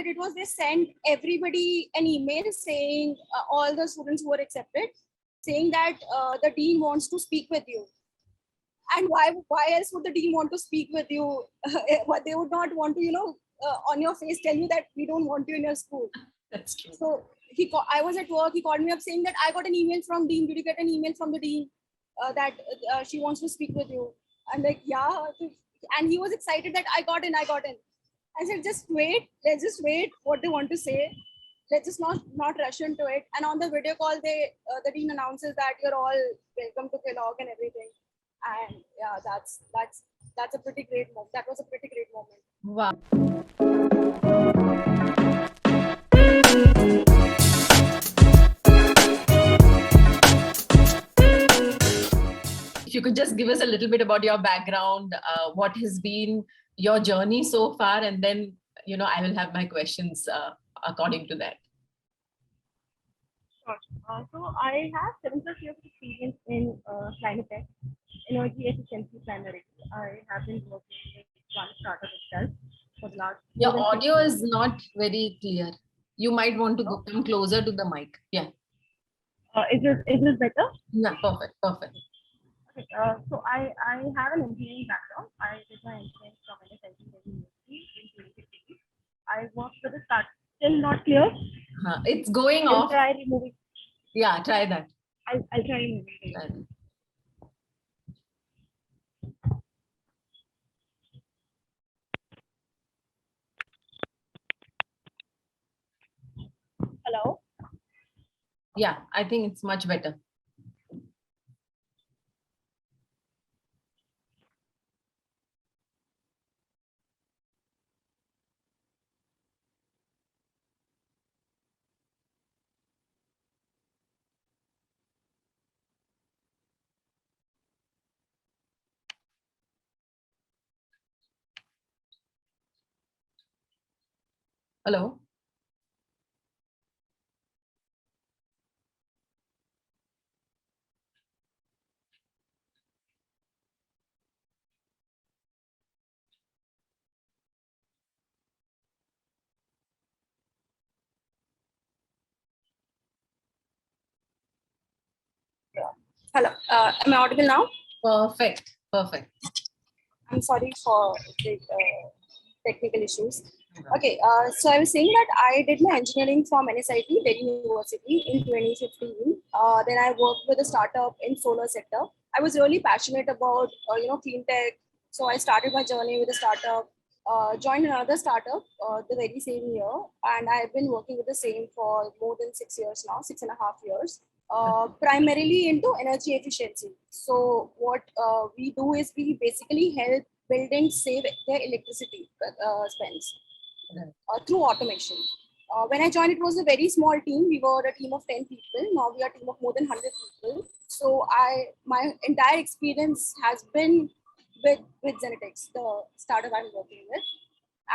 they did was they sent everybody an email saying all the students who were accepted, saying that the dean wants to speak with you. And why else would the dean want to speak with you? What they would not want to, on your face tell you that we don't want you in your school. That's true. So I was at work. He called me up saying that I got an email from dean. Did you get an email from the dean that she wants to speak with you? I'm like, yeah. And he was excited that I got in. I said, just wait. Let's just wait. What they want to say. Let's just not rush into it. And on the video call, the dean announces that you're all welcome to Kellogg and everything. And yeah, that's a pretty great moment. That was a pretty great moment. Wow. If you could just give us a little bit about your background, what has been your journey so far, and then, I will have my questions according to that. Sure. So I have 7+ years of experience in CleanTech, energy efficiency primarily. I have been working with one startup itself for the last. Your audio is not very clear. You might want to come closer to the mic. Yeah. Is this better? Yeah, perfect. Okay, so I have an engineering background. I did my engineering from NSIT Delhi in 2015. I worked with a start. Still not clear? It's going I'll off. try removing. Yeah, try that. I'll try removing it. Hello? Yeah, I think it's much better. Hello? Hello. Am I audible now? Perfect. I'm sorry for the technical issues. Okay, so I was saying that I did my engineering from NSIT Delhi University in 2015. Then I worked with a startup in solar sector. I was really passionate about CleanTech, so I started my journey with a startup. Joined another startup the very same year, and I've been working with the same for more than 6 years now, 6.5 years. Primarily into energy efficiency. So what we do is we basically help buildings save their electricity spends through automation. When I joined, it was a very small team. We were a team of 10 people. Now we are a team of more than 100 people. So my entire experience has been with Zenetics, the startup I'm working with.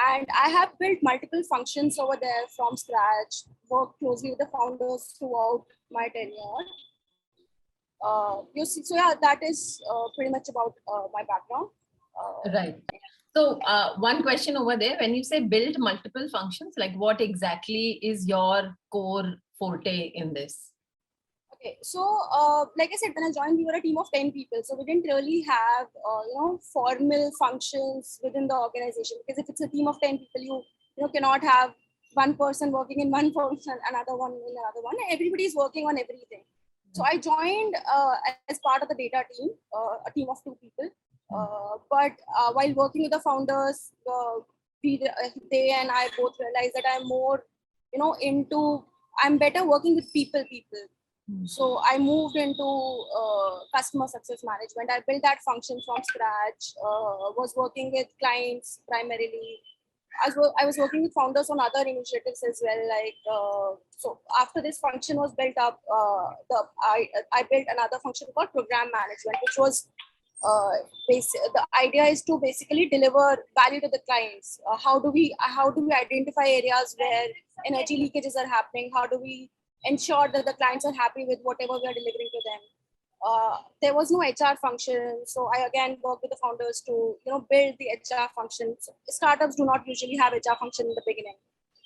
And I have built multiple functions over there from scratch, worked closely with the founders throughout my tenure. So yeah, that is pretty much about my background. Right. So one question over there, when you say build multiple functions, like what exactly is your core forte in this? Okay, so like I said, when I joined, we were a team of 10 people. So we didn't really have, formal functions within the organization, because if it's a team of 10 people, you cannot have one person working in one function, another one in another one. Everybody is working on everything. So I joined as part of the data team, a team of 2 people. But while working with the founders, they and I both realized that I'm more, I'm better working with people. So I moved into customer success management. I built that function from scratch, was working with clients primarily. I was working with founders on other initiatives as well. So after this function was built up, I built another function called program management, which was the idea is to basically deliver value to the clients. How do we identify areas where energy leakages are happening? How do we ensure that the clients are happy with whatever we are delivering to them? There was no HR function, so I again worked with the founders to build the HR function. Startups do not usually have HR function in the beginning,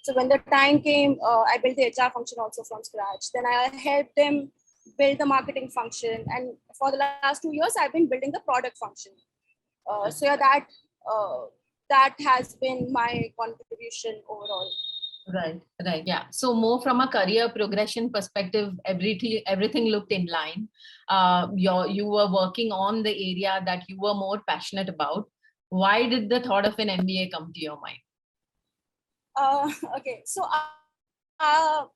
So when the time came, I built the HR function also from scratch. Then I helped them build the marketing function. And for the last 2 years, I've been building the product function. So yeah, that has been my contribution overall. Right, right. Yeah. So more from a career progression perspective, everything looked in line. You were working on the area that you were more passionate about. Why did the thought of an MBA come to your mind? Okay, so I'll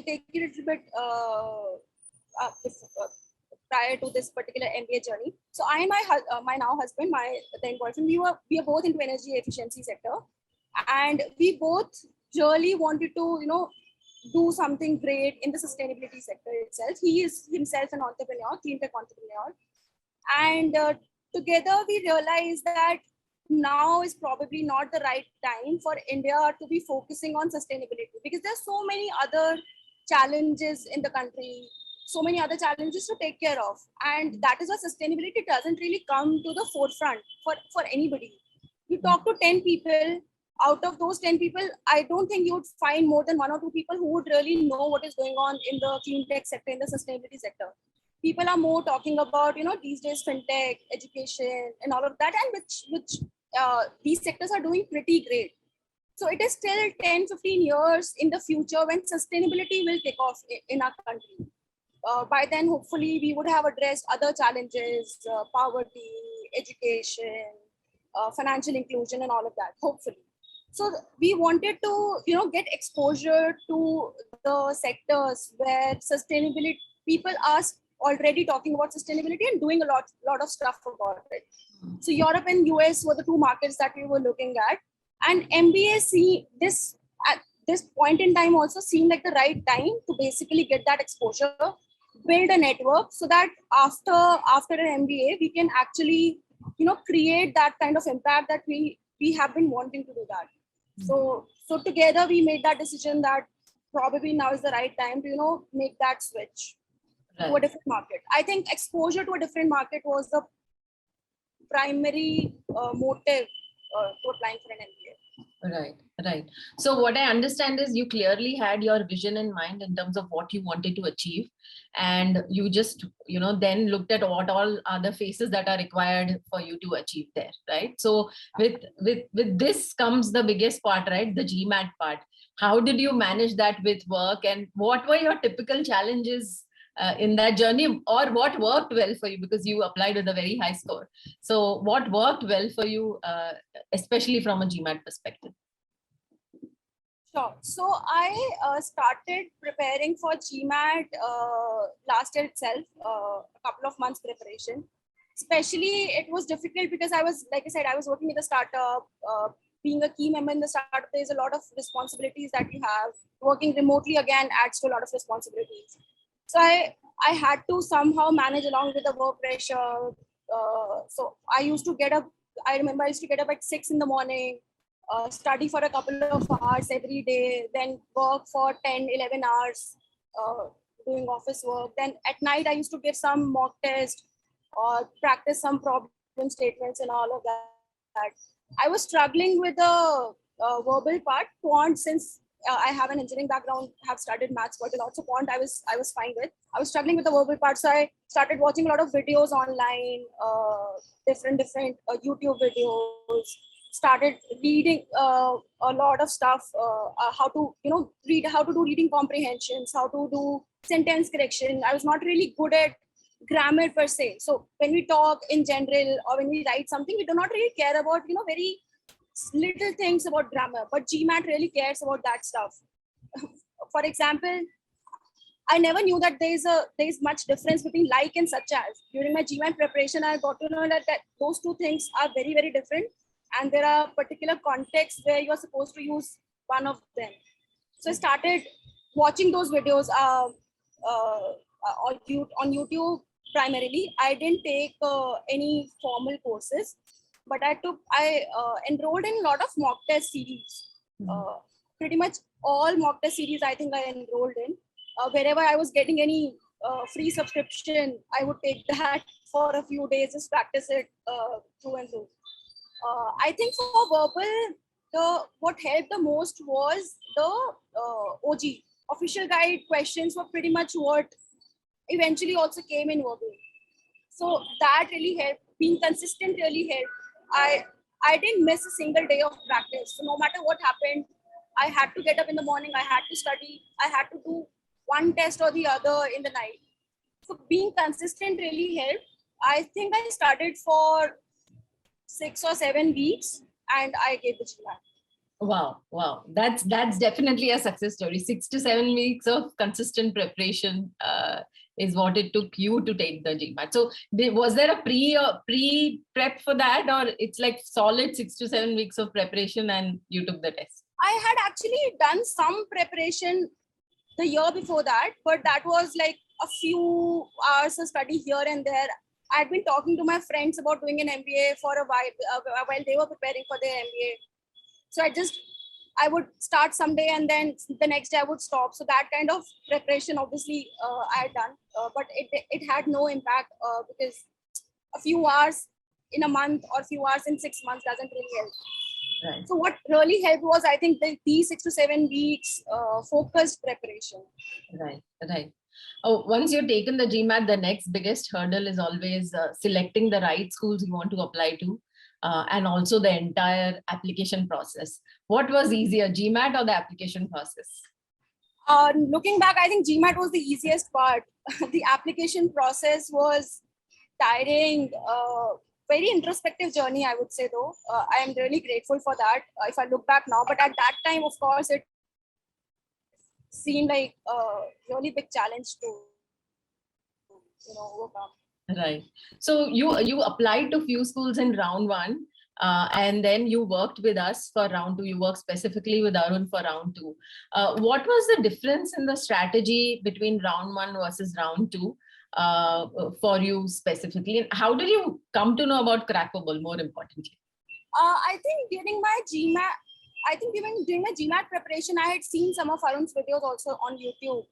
take it a little bit prior to this particular MBA journey. So I and my now husband, my then boyfriend, we are both into energy efficiency sector, and we both really wanted to do something great in the sustainability sector itself. He is himself an entrepreneur, CleanTech entrepreneur, and together we realized that now is probably not the right time for India to be focusing on sustainability, because there's so many other challenges in the country, so many other challenges to take care of, and that is why sustainability doesn't really come to the forefront for anybody. You talk to 10 people, out of those 10 people, I don't think you would find more than one or two people who would really know what is going on in the clean tech sector, in the sustainability sector. People are more talking about these days fintech, education, and all of that, and which these sectors are doing pretty great. So it is still 10-15 years in the future when sustainability will take off in our country. By then, hopefully, we would have addressed other challenges, poverty, education, financial inclusion, and all of that, hopefully. So we wanted to, get exposure to the sectors where sustainability, people are already talking about sustainability and doing a lot of stuff about it. So Europe and US were the two markets that we were looking at. And MBA at this point in time also seemed like the right time to basically get that exposure, build a network, so that after an MBA, we can actually, create that kind of impact that we have been wanting to do that. So together we made that decision that probably now is the right time to, make that switch to a different market. I think exposure to a different market was the primary motive to applying for an MBA. Right, right. So what I understand is you clearly had your vision in mind in terms of what you wanted to achieve, and you just, then looked at what all are the phases that are required for you to achieve there, right? So with this comes the biggest part, right? The GMAT part. How did you manage that with work, and what were your typical challenges in that journey, or what worked well for you, because you applied with a very high score? So what worked well for you, especially from a GMAT perspective? Sure. So I started preparing for GMAT last year itself, a couple of months preparation. Especially it was difficult because I was, like I said, I was working with a startup. Being a key member in the startup, there's a lot of responsibilities that you have. Working remotely again adds to a lot of responsibilities. So I had to somehow manage along with the work pressure. So I remember I used to get up at 6 in the morning, study for a couple of hours every day, then work for 10, 11 hours, doing office work. Then at night, I used to give some mock test or practice some problem statements and all of that. I was struggling with the verbal part. Quant, since I have an engineering background, have studied maths quite a lot. So quant, I was fine with. I was struggling with the verbal part, so I started watching a lot of videos online, different YouTube videos. Started reading a lot of stuff, how to do reading comprehensions, how to do sentence correction. I was not really good at grammar per se. So when we talk in general or when we write something, we do not really care about very little things about grammar, but GMAT really cares about that stuff. For example, I never knew that there's much difference between like and such as. During my GMAT preparation, I got to know that those two things are very, very different. And there are particular contexts where you're supposed to use one of them. So I started watching those videos on YouTube primarily. I didn't take any formal courses, but I enrolled in a lot of mock test series. Pretty much all mock test series I think I enrolled in. Wherever I was getting any free subscription, I would take that for a few days, just practice it through and through. I think for verbal, what helped the most was the OG official guide questions were pretty much what eventually also came in verbal. So that really helped. Being consistent really helped. I didn't miss a single day of practice. So no matter what happened, I had to get up in the morning. I had to study. I had to do one test or the other in the night. So being consistent really helped. I think I started for 6 or 7 weeks, and I gave the GMAT. Wow. That's definitely a success story. 6 to 7 weeks of consistent preparation is what it took you to take the GMAT. So was there a pre prep for that, or it's like solid 6 to 7 weeks of preparation and you took the test? I had actually done some preparation the year before that, but that was like a few hours of study here and there. I'd been talking to my friends about doing an MBA for a while they were preparing for their MBA. So I would start someday and then the next day I would stop. So that kind of preparation, obviously, I had done, but it had no impact because a few hours in a month or a few hours in 6 months doesn't really help. Right. So what really helped was, I think, these 6 to 7 weeks focused preparation. Right. Oh, once you've taken the GMAT, the next biggest hurdle is always selecting the right schools you want to apply to, and also the entire application process. What was easier, GMAT or the application process? Looking back, I think GMAT was the easiest part. The application process was tiring. Very introspective journey, I would say, though. I am really grateful for that if I look back now. But at that time, of course, it seemed like a really big challenge to overcome. Right. So you applied to few schools in round one, and then you worked with us for round two. You worked specifically with Arun for round two. What was the difference in the strategy between round one versus round two for you specifically? And how did you come to know about Crackverbal, more importantly? I think during my GMAT preparation, I had seen some of Arun's videos also on YouTube,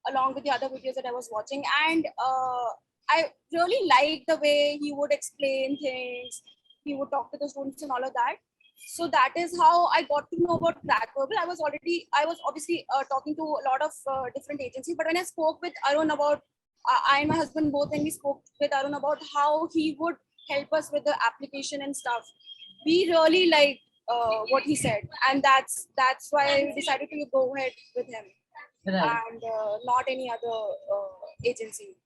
along with the other videos that I was watching. And I really liked the way he would explain things. He would talk to the students and all of that. So that is how I got to know about Crackverbal. I was obviously talking to a lot of different agencies. But when I spoke with Arun about, I and my husband both, and we spoke with Arun about how he would help us with the application and stuff, we really liked what he said, and that's why we decided to go ahead with him, right, and not any other agency.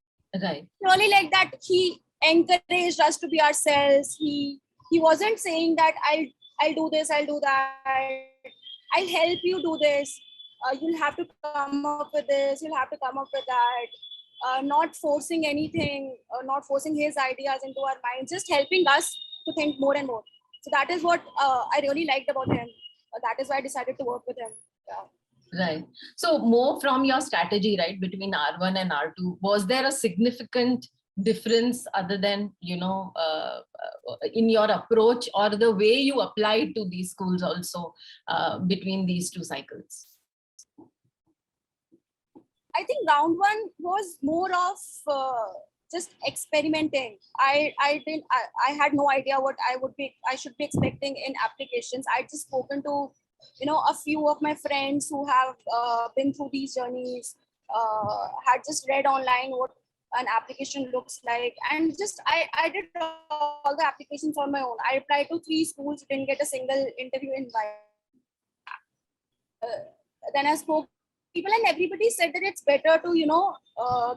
Right. Really like that he encouraged us to be ourselves. He wasn't saying that I'll do this, I'll do that, I'll help you do this. You'll have to come up with this, you'll have to come up with that. Not forcing anything, not forcing his ideas into our minds, just helping us to think more and more. So that is what I really liked about him. That is why I decided to work with him. Yeah. Right. So more from your strategy, right, between R1 and R2, was there a significant difference other than, in your approach or the way you applied to these schools also between these two cycles? I think round one was more of just experimenting. I had no idea what I should be expecting in applications. I just spoken to a few of my friends who have been through these journeys, had just read online what an application looks like, and just I did all the applications on my own. I applied to 3 schools, didn't get a single interview invite. Then I spoke to people, and everybody said that it's better to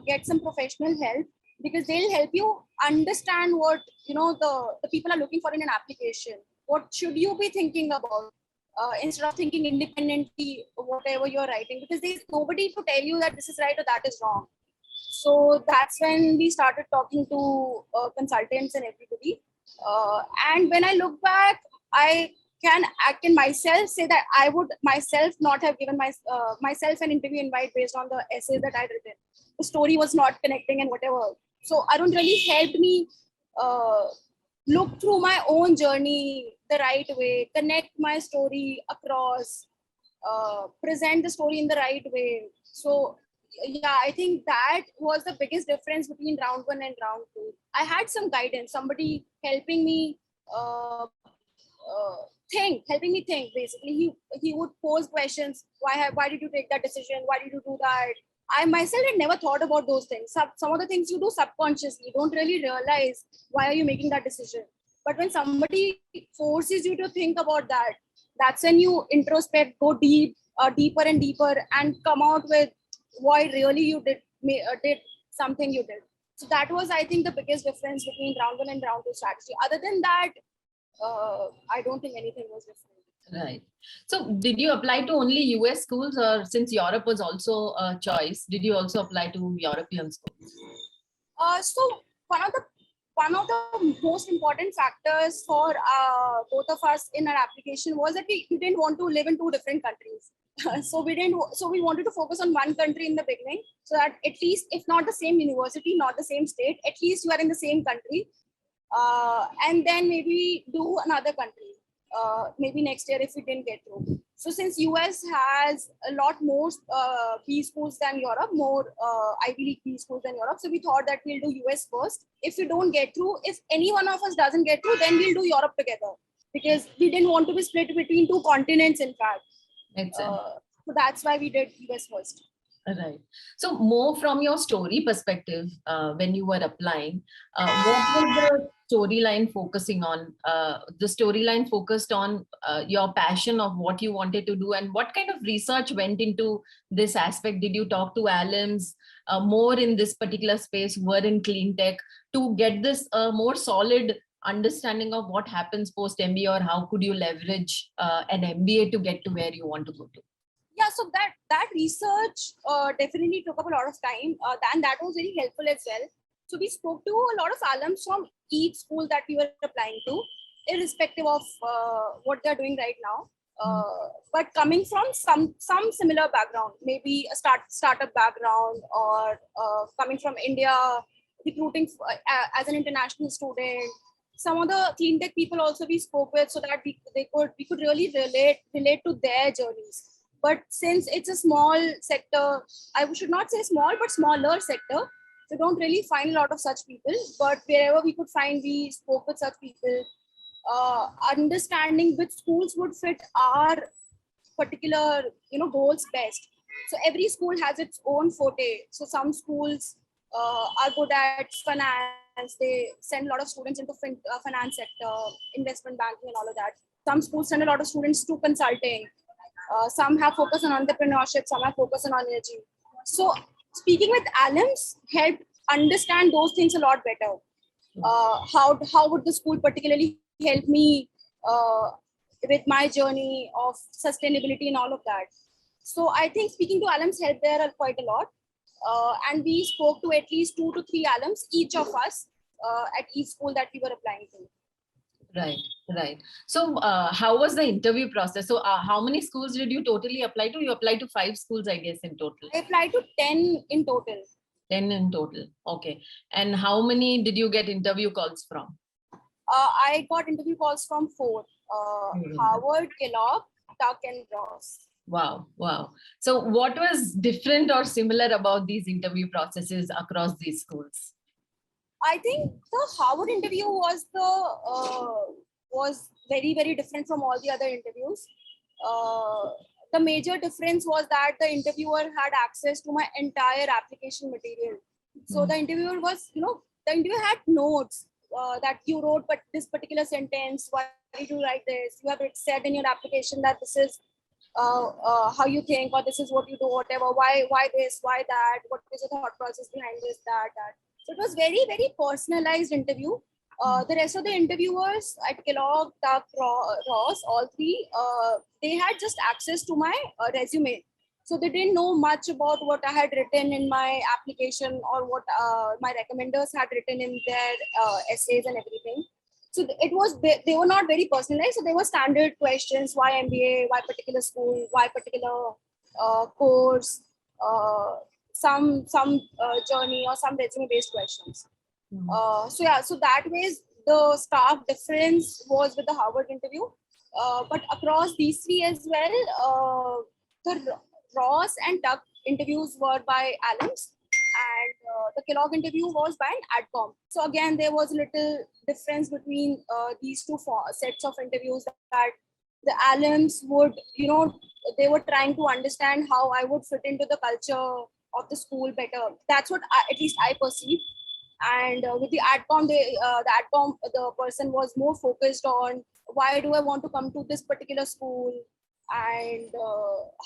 get some professional help, because they'll help you understand what the people are looking for in an application. What should you be thinking about? Instead of thinking independently whatever you're writing, because there's nobody to tell you that this is right or that is wrong. So that's when we started talking to consultants and everybody. And when I look back, I can myself say that I would myself not have given myself an interview invite based on the essays that I'd written. The story was not connecting and whatever. So Arun really helped me look through my own journey the right way, connect my story across, present the story in the right way. So yeah, I think that was the biggest difference between round one and round two. I had some guidance, somebody helping me helping me think. Basically, he would pose questions. Why did you take that decision? Why did you do that? I myself had never thought about those things. Some of the things you do subconsciously, you don't really realize why are you making that decision. But when somebody forces you to think about that, that's when you introspect, go deeper and deeper, and come out with why really you did something you did. So that was, I think, the biggest difference between round one and round two strategy. Other than that, I don't think anything was different. Right. So did you apply to only US schools, or since Europe was also a choice, did you also apply to European schools? So one of the most important factors for both of us in our application was that we didn't want to live in two different countries. So we wanted to focus on one country in the beginning, so that at least, if not the same university, not the same state, at least you are in the same country. And then maybe do another country, maybe next year if we didn't get through. So since US has a lot more B schools than Europe, more Ivy League B schools than Europe, so we thought that we'll do US first. If we don't get through, if any one of us doesn't get through, then we'll do Europe together, because we didn't want to be split between two continents, in fact. So that's why we did US first. Right. So more from your story perspective, when you were applying, what was the storyline focusing on? The storyline focused on your passion of what you wanted to do, and what kind of research went into this aspect? Did you talk to alums more in this particular space, who were in clean tech, to get this more solid understanding of what happens post MBA, or how could you leverage an MBA to get to where you want to go to? Yeah, so that research definitely took up a lot of time, and that was very helpful as well. So we spoke to a lot of alums from each school that we were applying to, irrespective of what they're doing right now. But coming from some similar background, maybe a startup background, or coming from India, recruiting as an international student. Some of the clean tech people also we spoke with, so that we could really relate to their journeys. But since it's a small sector, I should not say small, but smaller sector, so don't really find a lot of such people. But wherever we could find, we spoke with such people, understanding which schools would fit our particular goals best. So every school has its own forte. So some schools are good at finance. They send a lot of students into finance sector, investment banking, and all of that. Some schools send a lot of students to consulting. Some have focus on entrepreneurship, some have focus on energy. So speaking with alums helped understand those things a lot better. How would the school particularly help me with my journey of sustainability and all of that? So I think speaking to alums helped there quite a lot. And we spoke to at least 2 to 3 alums, each of us, at each school that we were applying to. Right. So how was the interview process? So how many schools did you totally apply to? You applied to 5 schools, I guess, in total. I applied to 10 in total. 10 in total. Okay. And how many did you get interview calls from? I got interview calls from 4. Harvard, Kellogg, Tuck, and Ross. Wow. So what was different or similar about these interview processes across these schools? I think the Harvard interview was very, very different from all the other interviews. The major difference was that the interviewer had access to my entire application material. So the interviewer had notes that you wrote, but this particular sentence, why did you write this? You have said in your application that this is how you think, or this is what you do, whatever. Why this? Why that? What is the thought process behind this? That. So it was very, very personalized interview. The rest of the interviewers at Kellogg, Tuck, Ross, all 3, they had just access to my resume. So they didn't know much about what I had written in my application, or what my recommenders had written in their essays and everything. So they were not very personalized. So they were standard questions: why MBA, why particular school, why particular course, some journey, or some resume based questions. So that way the staff difference was with the Harvard interview. But across these 3 as well, the Ross and Tuck interviews were by alums, and the Kellogg interview was by an adcom. So again, there was a little difference between these 2 sets of interviews, that the alums would, they were trying to understand how I would fit into the culture of the school better. That's what at least I perceive. And with the adcom, the person was more focused on why do I want to come to this particular school, and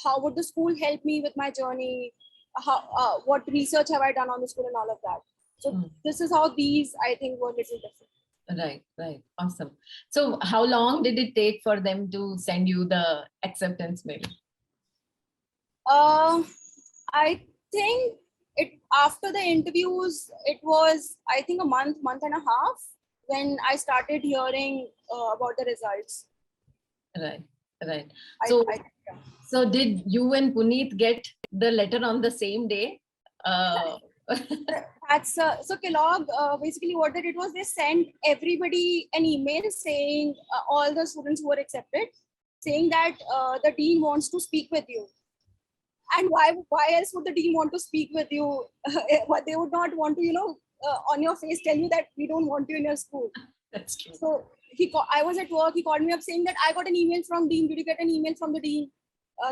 how would the school help me with my journey, how what research have I done on the school and all of that. So this is how these, I think, were little different. Right, right. Awesome. So how long did it take for them to send you the acceptance mail? I think it after the interviews, it was, I think, a month and a half when I started hearing about the results. Right, right. So, so did you and Puneet get the letter on the same day? That's so Kellogg, basically what they did was they sent everybody an email saying, all the students who were accepted, saying that the dean wants to speak with you. And why else would the dean want to speak with you? But they would not want to, on your face tell you that we don't want you in your school. That's true. So I was at work, he called me up saying that I got an email from dean. Did you get an email from the dean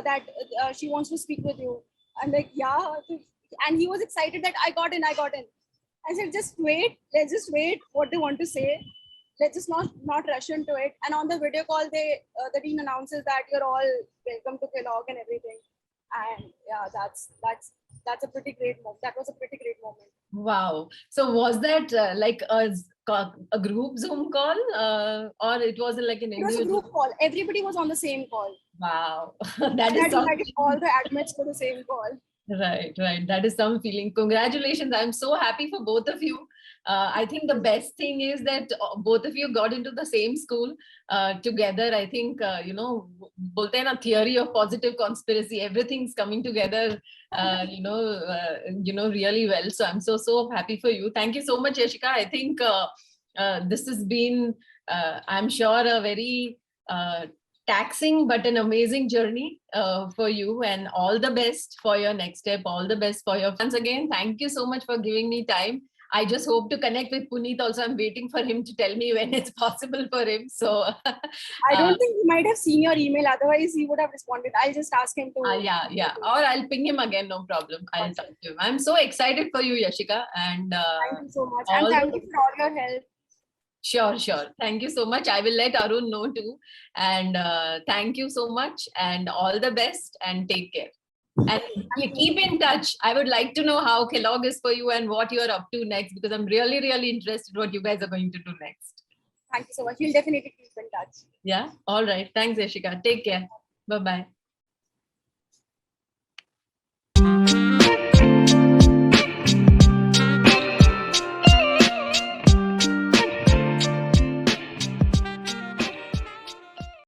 that she wants to speak with you? I'm like, yeah. And he was excited that I got in. I said, just wait. Let's just wait what they want to say. Let's just not rush into it. And on the video call, the dean announces that you're all welcome to Kellogg and everything. And yeah, that's a pretty great moment. That was a pretty great moment. Wow. So was that like a group Zoom call, or it was like an individual? It was a group call. Everybody was on the same call. Wow. That is something. All the admits for the same call. Right, right. That is some feeling. Congratulations. I'm so happy for both of you. I think the best thing is that both of you got into the same school together. I think, bolte hain na, theory of positive conspiracy, everything's coming together, really well. So I'm so happy for you. Thank you so much, Yashika. I think this has been, I'm sure, a very taxing but an amazing journey for you, and all the best for your next step. All the best for your once again. Thank you so much for giving me time. I just hope to connect with Puneet also. I'm waiting for him to tell me when it's possible for him. So I don't think he might have seen your email. Otherwise, he would have responded. I'll just ask him to. Yeah. Or I'll ping him again. No problem. I'll talk to him. I'm so excited for you, Yashika. And thank you so much. And thank you for all your help. Sure. Thank you so much. I will let Arun know too. And thank you so much, and all the best, and take care. And keep in touch. I would like to know how Kellogg is for you and what you're up to next, because I'm really, really interested what you guys are going to do next. Thank you so much. We'll definitely keep in touch. Yeah. All right. Thanks, Yashika. Take care. Bye-bye.